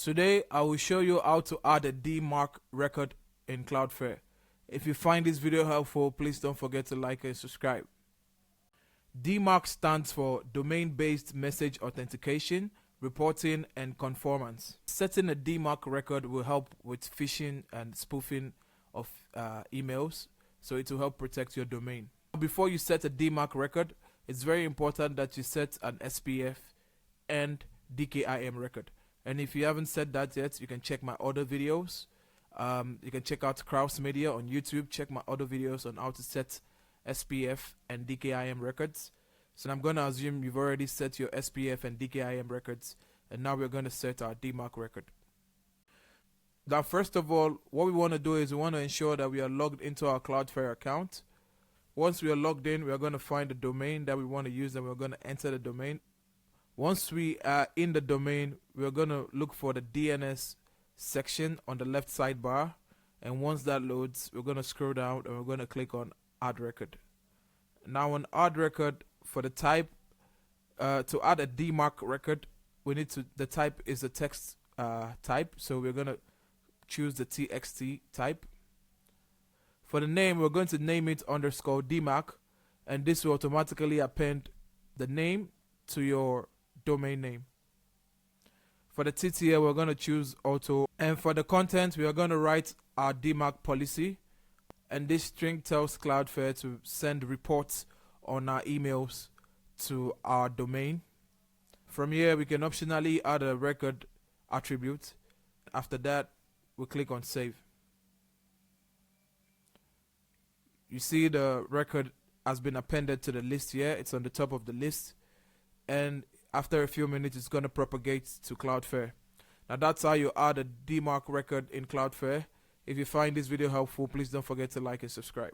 Today I will show you how to add a DMARC record in Cloudflare. If you find this video helpful, please don't forget to like and subscribe. DMARC stands for Domain-Based Message Authentication, Reporting and Conformance. Setting a DMARC record will help with phishing and spoofing of emails, so it will help protect your domain. Before you set a DMARC record, it's very important that you set an SPF and DKIM record. And if you haven't set that yet, you can check my other videos. You can check out Kraus Media on YouTube. Check my other videos on how to set SPF and DKIM records. So I'm going to assume you've already set your SPF and DKIM records, and now we're going to set our DMARC record. Now, first of all, what we want to do is we want to ensure that we are logged into our Cloudflare account. Once we are logged in, we are going to find the domain that we want to use, and we're going to enter the domain. Once we are in the domain, we're going to look for the DNS section on the left sidebar, and once that loads, we're going to scroll down and we're going to click on Add Record. Now on Add Record, for the type, to add a DMARC record, we need to, the type is a text type, so we're going to choose the TXT type. For the name, we're going to name it _DMARC, and this will automatically append the name to your domain name. For the TTL, we're going to choose auto, and for the content, we are going to write our DMARC policy, and this string tells Cloudflare to send reports on our emails to our domain. From here, we can optionally add a record attribute. After that, we click on save. You see the record has been appended to the list here. It's on the top of the list, and after a few minutes, it's going to propagate to Cloudflare. Now that's how you add a DMARC record in Cloudflare. If you find this video helpful, please don't forget to like and subscribe.